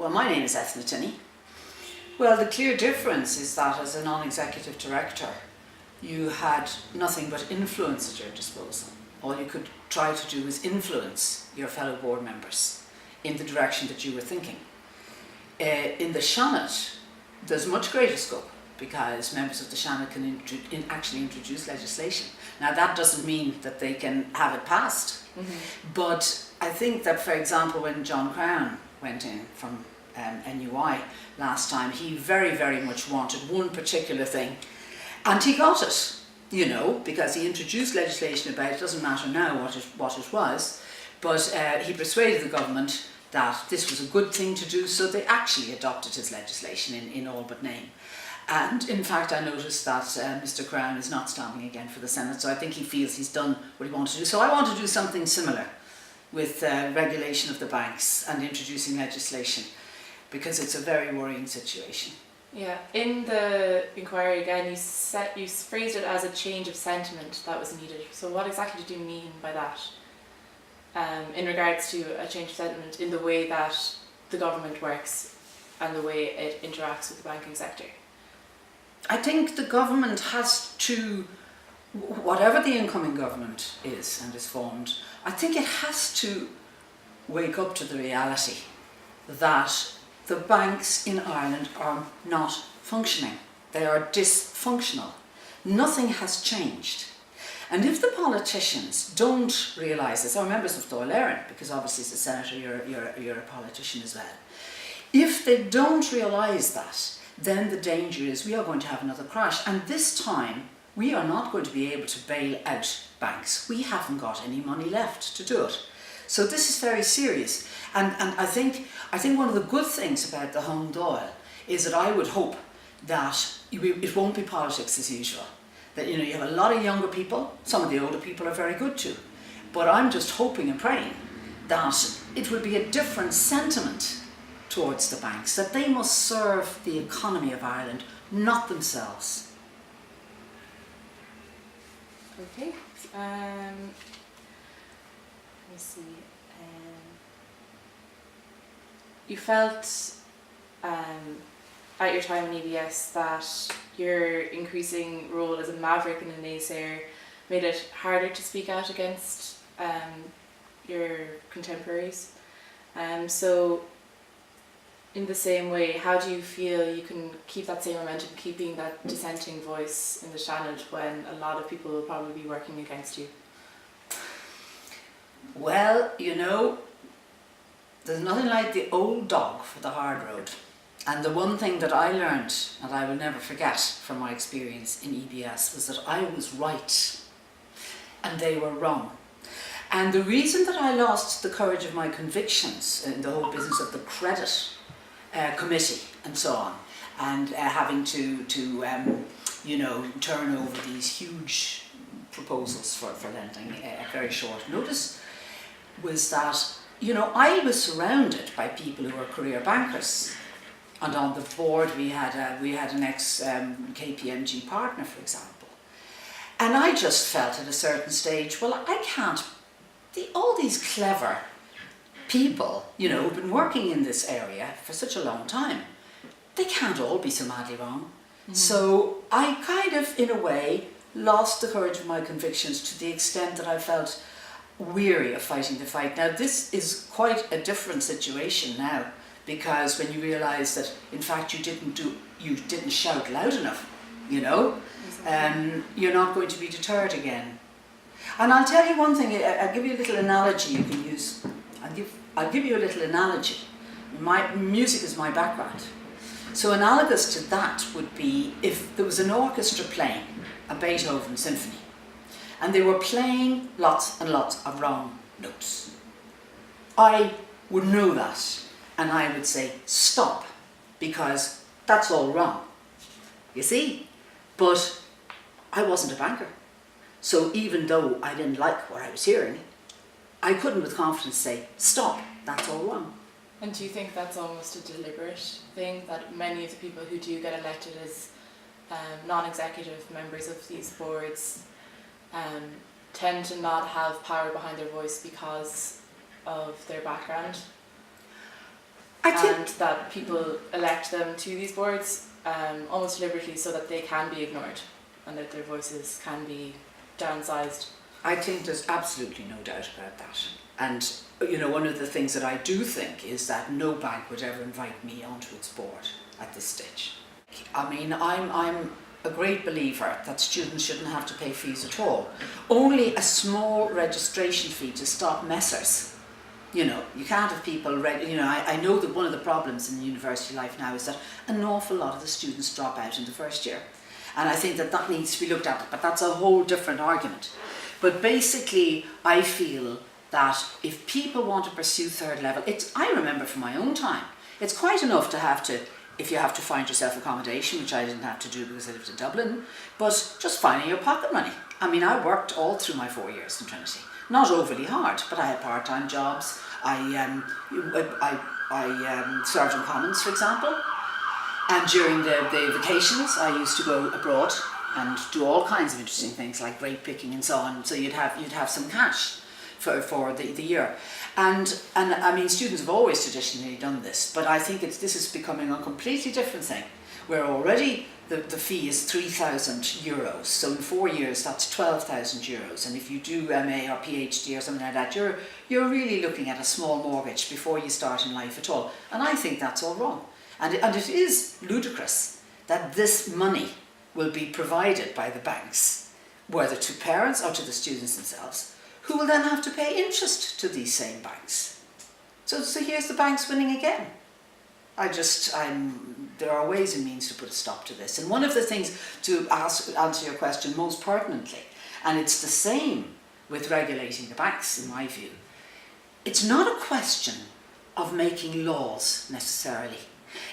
Well, my name is Ethna Tinney. Well, the clear difference is that as a non-executive director, you had nothing but influence at your disposal. All you could try to do was influence your fellow board members in the direction that you were thinking. In the Seanad, there's much greater scope because members of the Seanad can actually introduce legislation. Now, that doesn't mean that they can have it passed, but I think that, for example, when John Crown went in from NUI last time, he very, very much wanted one particular thing, and he got it, you know, because he introduced legislation about it. Doesn't matter now what it was, but he persuaded the government that this was a good thing to do, so they actually adopted his legislation in all but name. And in fact, I noticed that Mr. Crown is not standing again for the Senate, so I think he feels he's done what he wanted to do. So I want to do something similar with regulation of the banks and introducing legislation, because it's a very worrying situation. Yeah, in the inquiry again, you phrased it as a change of sentiment that was needed. So what exactly did you mean by that? In regards to a change of sentiment in the way that the government works and the way it interacts with the banking sector? I think the government has to, whatever the incoming government is and is formed, I think it has to wake up to the reality that the banks in Ireland are not functioning. They are dysfunctional. Nothing has changed. And if the politicians don't realise this, or members of Dáil Éireann, because obviously as a senator you're a politician as well, if they don't realise that, then the danger is we are going to have another crash. And this time, we are not going to be able to bail out banks. We haven't got any money left to do it. So this is very serious. And I think one of the good things about the Home Dáil is that I would hope that it won't be politics as usual. That, you know, you have a lot of younger people, some of the older people are very good too. But I'm just hoping and praying that it will be a different sentiment towards the banks, that they must serve the economy of Ireland, not themselves. Okay. Let me see. You felt at your time in EBS that your increasing role as a maverick and a naysayer made it harder to speak out against your contemporaries. So in the same way, how do you feel you can keep that same momentum, keeping that dissenting voice in the Seanad when a lot of people will probably be working against you? Well, you know, there's nothing like the old dog for the hard road. And the one thing that I learned, and I will never forget from my experience in EBS, was that I was right and they were wrong. And the reason that I lost the courage of my convictions in the whole business of the credit committee and so on, and having to you know, turn over these huge proposals for lending at very short notice, was that, you know, I was surrounded by people who were career bankers, and on the board we had an ex KPMG partner, for example, and I just felt at a certain stage, well, I can't. All these clever people, you know, who've been working in this area for such a long time, they can't all be so madly wrong. So I kind of, in a way, lost the courage of my convictions to the extent that I felt weary of fighting the fight. Now, this is quite a different situation now, because when you realise that, in fact, you didn't shout loud enough, you know, you're not going to be deterred again. And I'll tell you one thing. I'll give you a little analogy you can use. I'll give you a little analogy. Music is my background. So analogous to that would be if there was an orchestra playing a Beethoven symphony, and they were playing lots and lots of wrong notes. I would know that, and I would say, stop, because that's all wrong. You see? But I wasn't a banker. So even though I didn't like what I was hearing, I couldn't with confidence say, stop, that's all wrong. And do you think that's almost a deliberate thing, that many of the people who do get elected as non-executive members of these boards tend to not have power behind their voice because of their background? and that people elect them to these boards almost deliberately so that they can be ignored and that their voices can be downsized. I think there's absolutely no doubt about that. And you know, one of the things that I do think is that no bank would ever invite me onto its board at this stage. I mean, I'm a great believer that students shouldn't have to pay fees at all. Only a small registration fee to stop messers. You know, you can't have people, I know that one of the problems in university life now is that an awful lot of the students drop out in the first year. And I think that that needs to be looked at, but that's a whole different argument. But basically, I feel that if people want to pursue third level, I remember from my own time, it's quite enough to have to, if you have to find yourself accommodation, which I didn't have to do because I lived in Dublin, but just finding your pocket money. I mean, I worked all through my 4 years in Trinity. Not overly hard, but I had part-time jobs. I served on commons, for example. And during the vacations, I used to go abroad and do all kinds of interesting things like grape picking and so on. So you'd have some cash for the year. And I mean, students have always traditionally done this, but I think this is becoming a completely different thing, where already the fee is €3,000. So in 4 years, that's €12,000. And if you do MA or PhD or something like that, you're really looking at a small mortgage before you start in life at all. And I think that's all wrong. And it is ludicrous that this money will be provided by the banks, whether to parents or to the students themselves, who will then have to pay interest to these same banks. So here's the banks winning again. There are ways and means to put a stop to this. And one of the things, to answer your question most pertinently, and it's the same with regulating the banks in my view, it's not a question of making laws necessarily.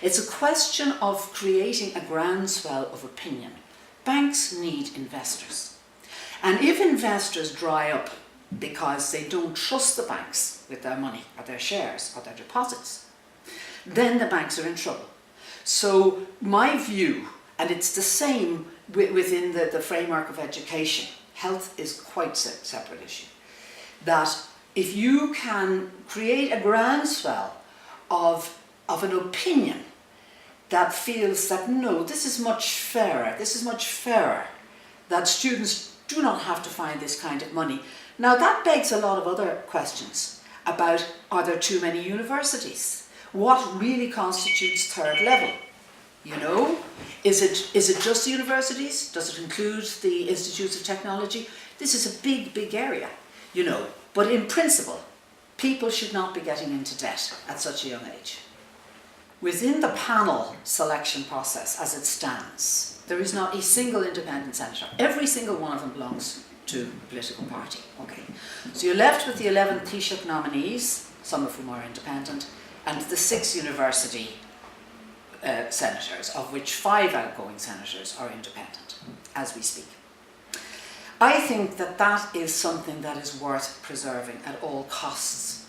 It's a question of creating a groundswell of opinion. Banks need investors. And if investors dry up because they don't trust the banks with their money or their shares or their deposits, then the banks are in trouble. So my view, and it's the same within the framework of education, health is quite a separate issue, that if you can create a groundswell of an opinion that feels that no, this is much fairer, that students do not have to find this kind of money. Now that begs a lot of other questions about, are there too many universities? What really constitutes third level? You know, is it just the universities? Does it include the institutes of technology? This is a big area, you know, but in principle, people should not be getting into debt at such a young age. Within the panel selection process as it stands, there is not a single independent senator. Every single one of them belongs to a political party. Okay, so you're left with the 11 Taoiseach nominees, some of whom are independent, and the 6 university senators, of which 5 outgoing senators are independent, as we speak. I think that is something that is worth preserving at all costs,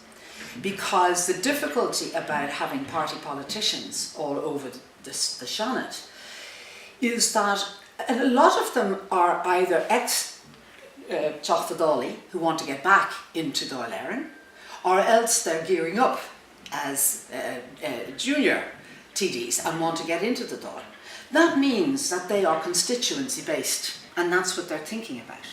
because the difficulty about having party politicians all over the Seanad is that a lot of them are either ex-Teachtadálaí who want to get back into Dáil Éireann, or else they're gearing up as junior TDs and want to get into the Dáil. That means that they are constituency based, and that's what they're thinking about.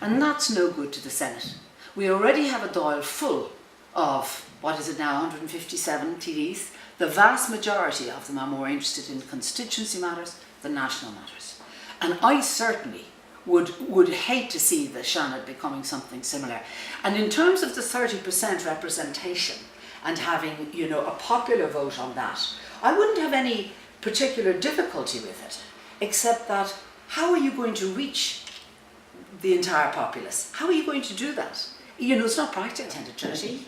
And that's no good to the Senate. We already have a Dáil full of, what is it now, 157 TDs. The vast majority of them are more interested in constituency matters than national matters. And I certainly would hate to see the Seanad becoming something similar. And in terms of the 30% representation and having, you know, a popular vote on that, I wouldn't have any particular difficulty with it, except that how are you going to reach the entire populace? How are you going to do that? You know, it's not practical. I attended Trinity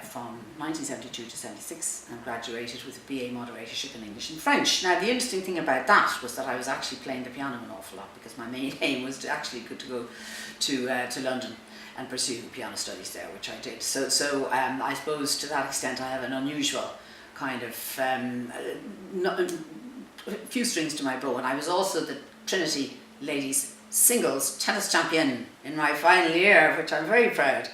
from 1972 to 76 and graduated with a BA moderatorship in English and French. Now, the interesting thing about that was that I was actually playing the piano an awful lot, because my main aim was to actually go to London and pursue piano studies there, which I did. So I suppose to that extent I have an unusual kind of a few strings to my bow. And I was also the Trinity ladies singles tennis champion in my final year, which I'm very proud